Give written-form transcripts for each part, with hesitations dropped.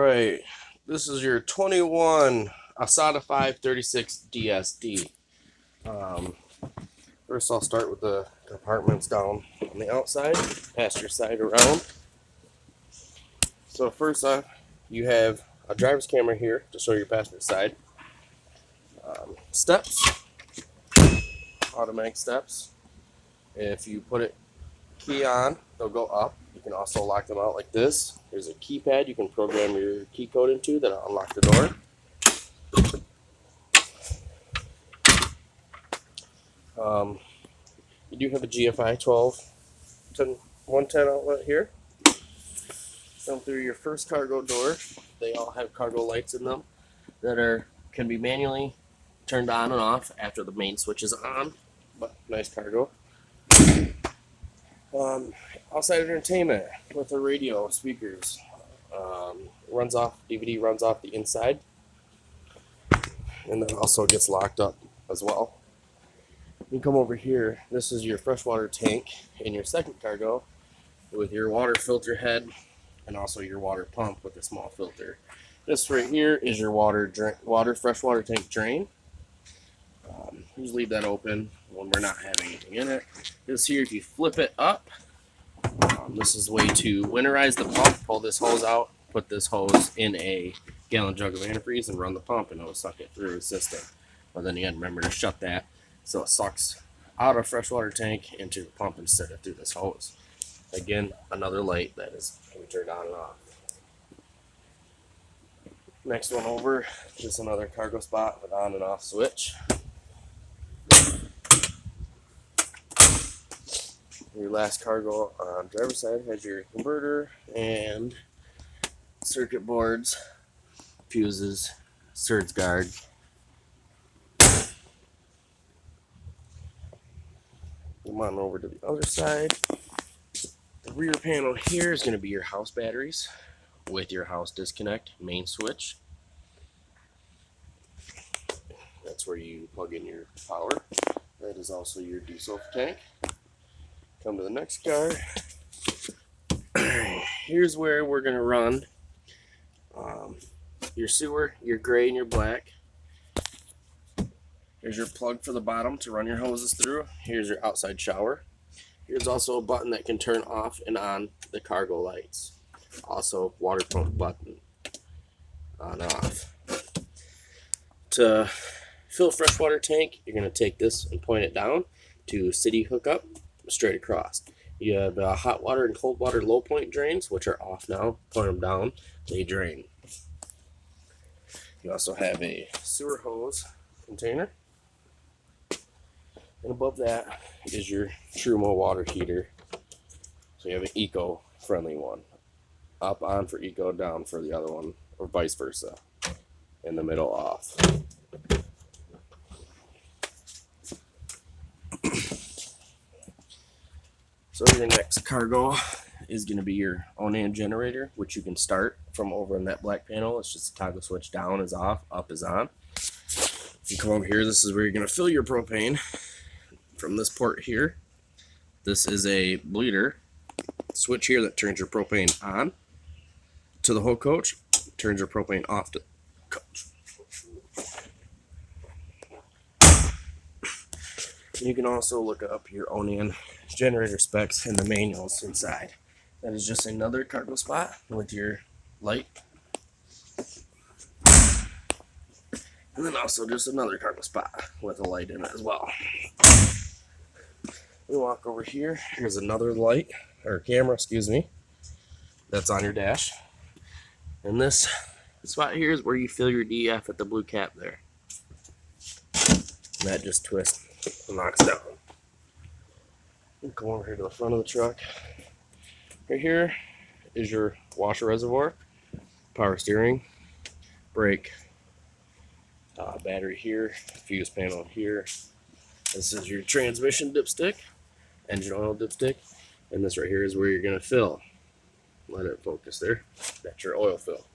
Alright, this is your 21 Isata 536 DSD. First I'll start with the compartments down on the outside, passenger side around. So first off, you have a driver's camera here to show your passenger side. Steps, automatic steps. If you put it key on, they'll go up. You can also lock them out like this. There's a keypad you can program your key code into that'll unlock the door. You do have a GFI 110 outlet here. Come through your first cargo door. They all have cargo lights in them that can be manually turned on and off after the main switch is on. But nice cargo. Outside entertainment with a radio, speakers. DVD runs off the inside, and then also gets locked up as well. You come over here. This is your freshwater tank in your second cargo with your water filter head and also your water pump with a small filter. This right here is your freshwater tank drain. Just leave that open when we're not having anything in it. This here, if you flip it up, this is a way to winterize the pump. Pull this hose out, put this hose in a gallon jug of antifreeze, and run the pump, and it'll suck it through the system. But then again, remember to shut that so it sucks out of freshwater tank into the pump instead of through this hose. Again, another light that can be turned on and off. Next one over, just another cargo spot with on and off switch. Your last cargo on driver's side has your converter and circuit boards, fuses, surge guard. Come on over to the other side. The rear panel here is going to be your house batteries with your house disconnect main switch. That's where you plug in your power. That is also your diesel tank. Come to the next car. Here's where we're going to run your sewer, your gray and your black. Here's your plug for the bottom to run your hoses through. Here's your outside shower. Here's also a button that can turn off and on the cargo lights. Also water pump button on off. To fill a freshwater tank, you're going to take this and point it down to city hookup straight across. You have hot water and cold water low point drains, which are off now. Point them down, they drain. You also have a sewer hose container. And above that is your Trumo water heater. So you have an eco-friendly one. Up on for eco, down for the other one, or vice versa. In the middle off. So your next cargo is going to be your Onan generator, which you can start from over in that black panel. It's just a toggle switch. Down is off, up is on. If you come over here, this is where you're going to fill your propane from this port here. This is a bleeder switch here that turns your propane on to the whole coach, turns your propane off to the coach. You can also look up your Onan generator specs in the manuals inside. That is just another cargo spot with your light. And then also just another cargo spot with a light in it as well. We walk over here. Here's another light, or camera, excuse me, that's on your dash. And this spot here is where you fill your DF at the blue cap there. And that just twists and locks down. We'll come over here to the front of the truck. Right here is your washer reservoir, power steering, brake, battery here, fuse panel here. This is your transmission dipstick, engine oil dipstick, and this right here is where you're going to fill. Let it focus there. That's your oil fill.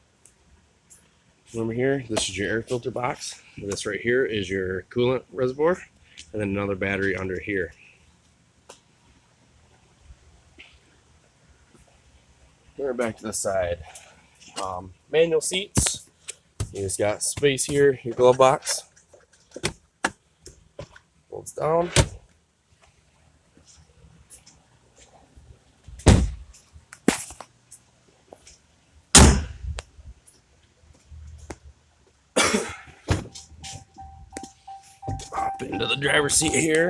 Over here, this is your air filter box. And this right here is your coolant reservoir, and then another battery under here. We're back to the side. Manual seats. You just got space here, your glove box. Folds down. Hop into the driver's seat here.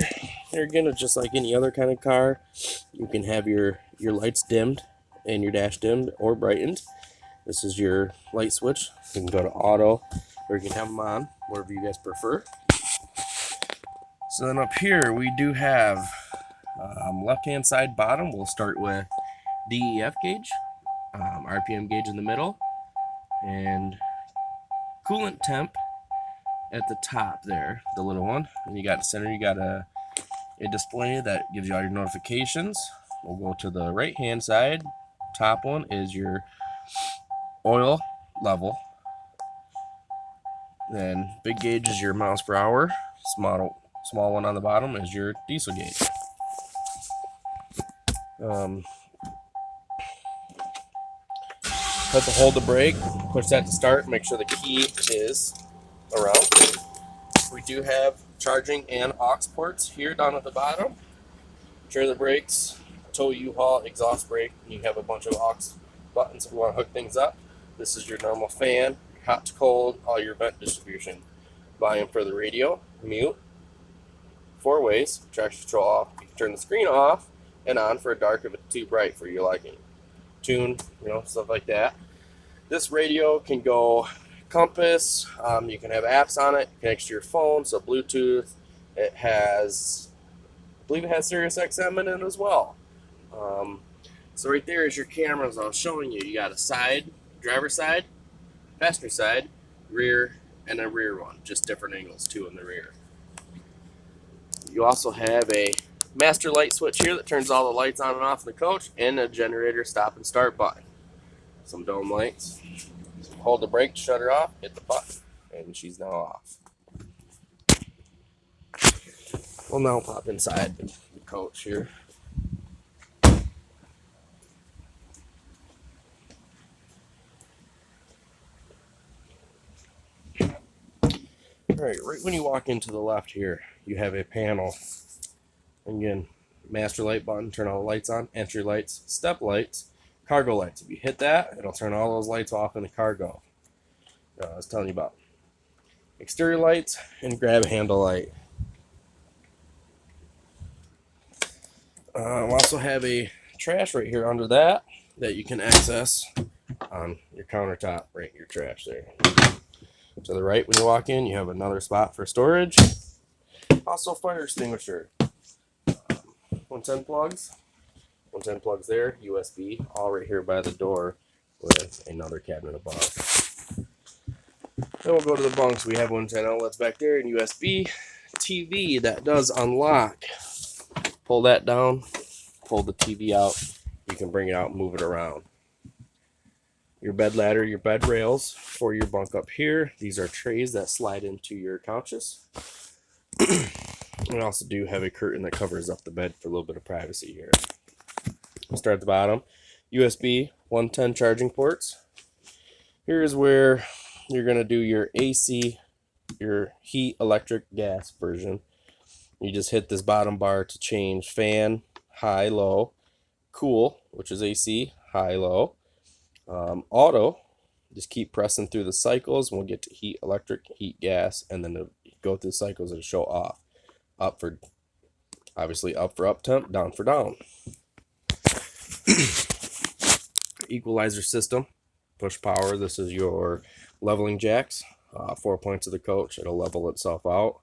Here again, it's just like any other kind of car. You can have your lights dimmed and your dash dimmed or brightened. This is your light switch. You can go to auto, or you can have them on, whatever you guys prefer. So then up here we do have left-hand side bottom. We'll start with DEF gauge, RPM gauge in the middle, and coolant temp at the top there, the little one. And you got the center, you got a display that gives you all your notifications. We'll go to the right-hand side. Top one is your oil level. Then big gauge is your miles per hour. Small one on the bottom is your diesel gauge. Hit the hold the brake, push that to start, make sure the key is around. We do have charging and aux ports here down at the bottom. Trailer brakes, tow U-Haul, exhaust brake, and you have a bunch of aux buttons if you want to hook things up. This is your normal fan, hot to cold, all your vent distribution. Volume for the radio, mute, 4 ways, traction control off. You can turn the screen off and on for a dark if it's too bright for your liking. Tune, stuff like that. This radio can go compass, you can have apps on it, connects to your phone, so Bluetooth. It has, I believe it has Sirius XM in it as well. So right there is your cameras I was showing you. You got a side, driver side, passenger side, rear, and a rear one, just different angles, 2 in the rear. You also have a master light switch here that turns all the lights on and off in the coach, and a generator stop and start button. Some dome lights. Hold the brake, shut her off, hit the button, and she's now off. We'll now pop inside the coach here. Alright, right when you walk into the left here, you have a panel. Again, master light button, turn all the lights on, entry lights, step lights, cargo lights. If you hit that, it'll turn all those lights off in the cargo. I was telling you about exterior lights and grab handle light. We also have a trash right here under that you can access on your countertop, right in your trash there. To the right when you walk in, you have another spot for storage. Also fire extinguisher. 110 plugs. 110 plugs there, USB, all right here by the door with another cabinet above. Then we'll go to the bunks. We have 110 outlets back there and USB TV that does unlock. Pull that down, pull the TV out. You can bring it out and move it around. Your bed ladder, your bed rails for your bunk up here. These are trays that slide into your couches. We also do have a curtain that covers up the bed for a little bit of privacy here. We'll start at the bottom. USB 110 charging ports. Here's where you're going to do your AC, your heat, electric, gas version. You just hit this bottom bar to change fan, high, low, cool, which is AC, high, low. Auto, just keep pressing through the cycles. We'll get to heat, electric, heat, gas, and then go through the cycles and show off. Up for, obviously up for up temp, down for down. Equalizer system, push power. This is your leveling jacks. 4 points of the coach. It'll level itself out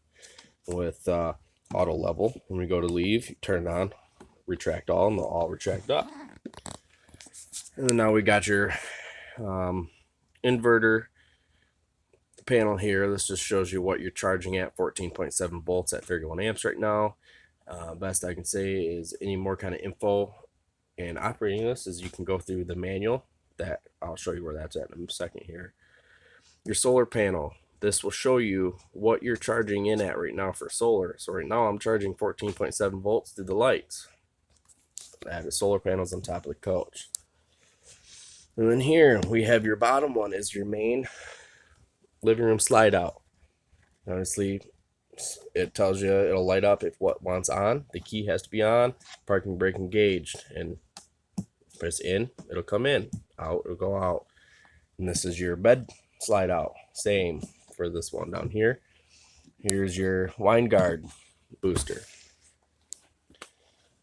with auto level. When we go to leave, you turn it on, retract all, and they'll all retract up. And then now we got your inverter panel here. This just shows you what you're charging at. 14.7 volts at 31 amps right now. Best I can say is any more kind of info and operating this is you can go through the manual. That I'll show you where that's at in a second here. Your solar panel. This will show you what you're charging in at right now for solar. So right now I'm charging 14.7 volts through the lights. I have the solar panels on top of the coach. And then here we have your bottom one is your main living room slide out. Honestly, it tells you it'll light up if what wants on. The key has to be on, parking brake engaged, and press in, it'll come in, out, it'll go out. And this is your bed slide out. Same for this one down here. Here's your wine guard booster.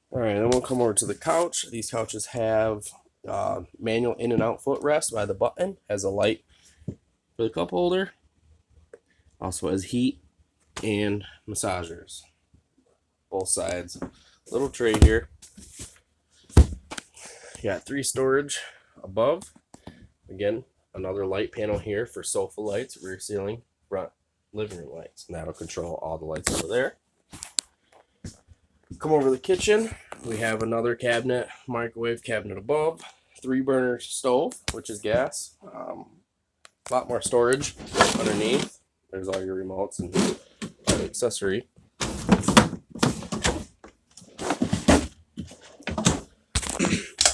All right, then we'll come over to the couch. These couches have manual in and out footrest by the button. Has a light for the cup holder. Also has heat and massagers. Both sides. Little tray here. You got 3 storage above. Again, another light panel here for sofa lights, rear ceiling, front living room lights. And that'll control all the lights over there. Come over to the kitchen. We have another cabinet, microwave cabinet above. 3-burner stove, which is gas. A lot more storage underneath. There's all your remotes and all the accessory.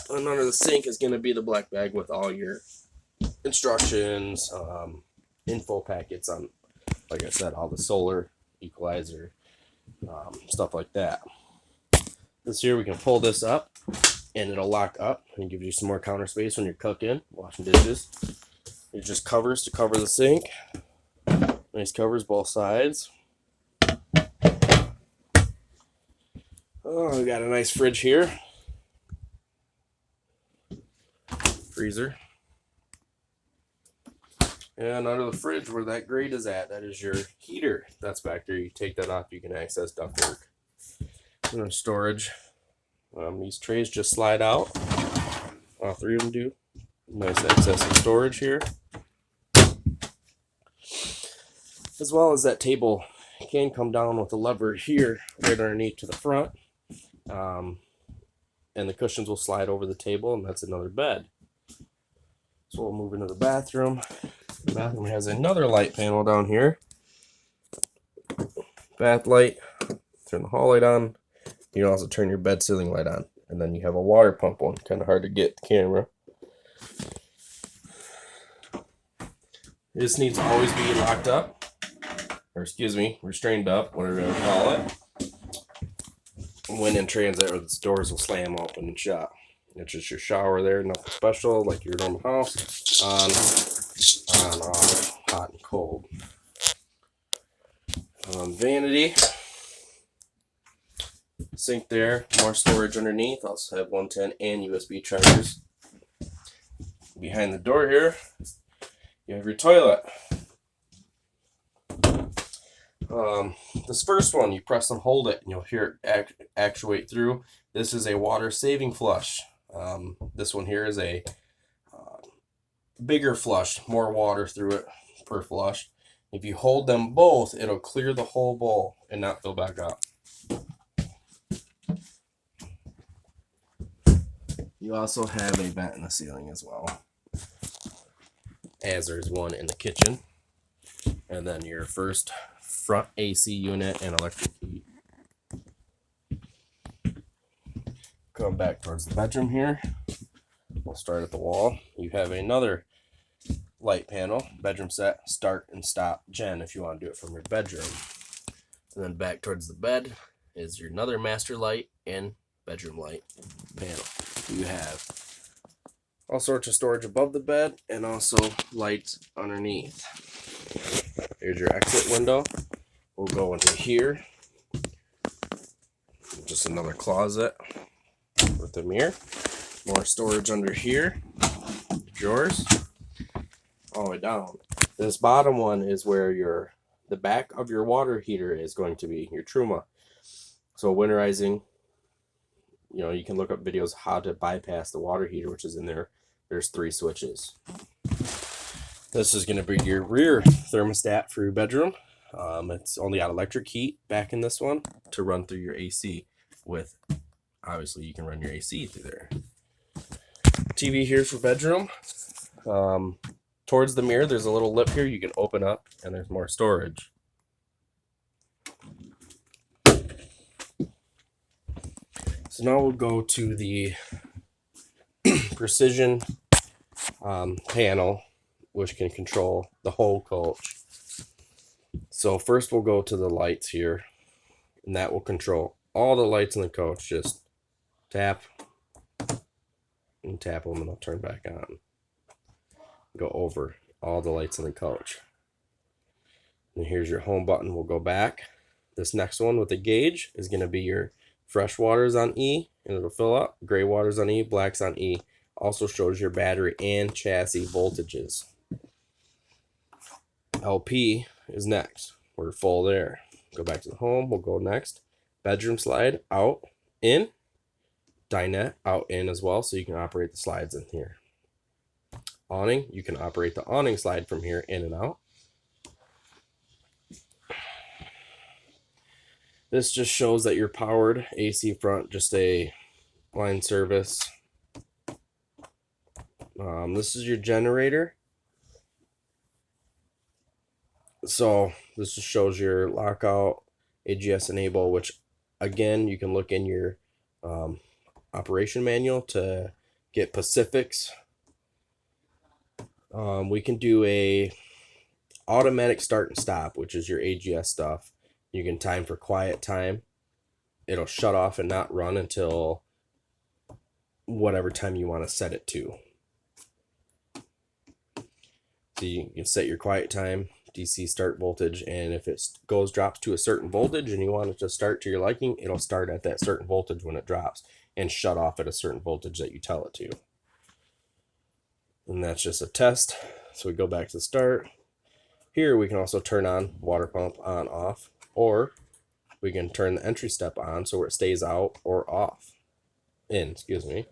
And under the sink is going to be the black bag with all your instructions, info packets on, like I said, all the solar, equalizer, stuff like that. This here, we can pull this up and it'll lock up and give you some more counter space when you're cooking, washing dishes. It's just covers to cover the sink. Nice covers both sides. Oh, we got a nice fridge here. Freezer. And under the fridge where that grate is at, that is your heater that's back there. You take that off, you can access ductwork. And then storage. These trays just slide out. All 3 of them do. Nice access to storage here. As well as that table can come down with a lever here right underneath to the front. And the cushions will slide over the table, and that's another bed. So we'll move into the bathroom. The bathroom has another light panel down here. Bath light. Turn the hall light on. You can also turn your bed ceiling light on. And then you have a water pump one. Kind of hard to get the camera. This needs to always be locked up. Or excuse me, restrained up, whatever you want to call it. When in transit, or the doors will slam open and shut. It's just your shower there, nothing special, like your normal house. On, off, hot and cold. Vanity. Sink there, more storage underneath. Also have 110 and USB chargers. Behind the door here, you have your toilet. This first one, you press and hold it, and you'll hear it actuate through. This is a water saving flush. This one here is a bigger flush, more water through it per flush. If you hold them both, it'll clear the whole bowl and not fill back up. You also have a vent in the ceiling as well, as there's one in the kitchen. And then your first front AC unit and electric heat. Come back towards the bedroom here. We'll start at the wall. You have another light panel, bedroom set, start and stop gen if you want to do it from your bedroom. And then back towards the bed is your another master light and bedroom light panel. You have all sorts of storage above the bed and also lights underneath. Here's your exit window. We'll go into here. Just another closet with a mirror. More storage under here. Drawers. All the way down. This bottom one is where the back of your water heater is going to be, your Truma. So winterizing, you can look up videos how to bypass the water heater, which is in there. There's 3 switches. This is going to be your rear thermostat for your bedroom. It's only got electric heat back in this one to run through your AC with, obviously you can run your AC through there. TV here for bedroom. Towards the mirror, there's a little lip here you can open up and there's more storage. So now we'll go to the precision panel, which can control the whole coach. So first we'll go to the lights here, and that will control all the lights in the coach. Just tap and tap them and they'll turn back on. Go over all the lights in the coach. And here's your home button. We'll go back. This next one with the gauge is going to be your fresh waters on E, and it'll fill up. Gray waters on E, blacks on E. Also shows your battery and chassis voltages. LP is next. We're full there. Go back to the home. We'll go next. Bedroom slide, out, in. Dinette, out, in as well, so you can operate the slides in here. Awning, you can operate the awning slide from here, in and out. This just shows that you're powered. AC front, just a line service. This is your generator. So this just shows your lockout, AGS enable, which again, you can look in your operation manual to get Pacifics. We can do a automatic start and stop, which is your AGS stuff. You can time for quiet time. It'll shut off and not run until whatever time you want to set it to. So you can set your quiet time, DC start voltage, and if it drops to a certain voltage and you want it to start to your liking, it'll start at that certain voltage when it drops and shut off at a certain voltage that you tell it to. And that's just a test. So we go back to the start. Here we can also turn on water pump on, off, or we can turn the entry step on so where it stays out or off. Excuse me.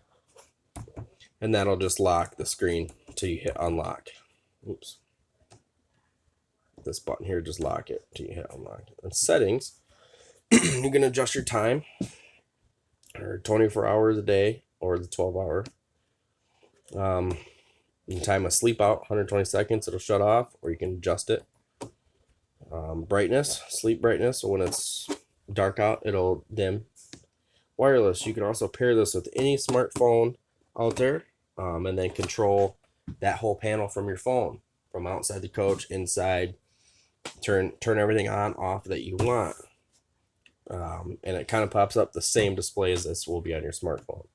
And that'll just lock the screen until you hit unlock. Oops. This button here, just lock it until you hit unlock. And settings, you can adjust your time, or 24 hours a day, or the 12-hour. You can time a sleep out, 120 seconds, it'll shut off, or you can adjust it. Brightness, sleep brightness, so when it's dark out, it'll dim. Wireless, you can also pair this with any smartphone out there, and then control that whole panel from your phone, from outside the coach, inside. Turn everything on, off that you want. And it kind of pops up the same display as this will be on your smartphone.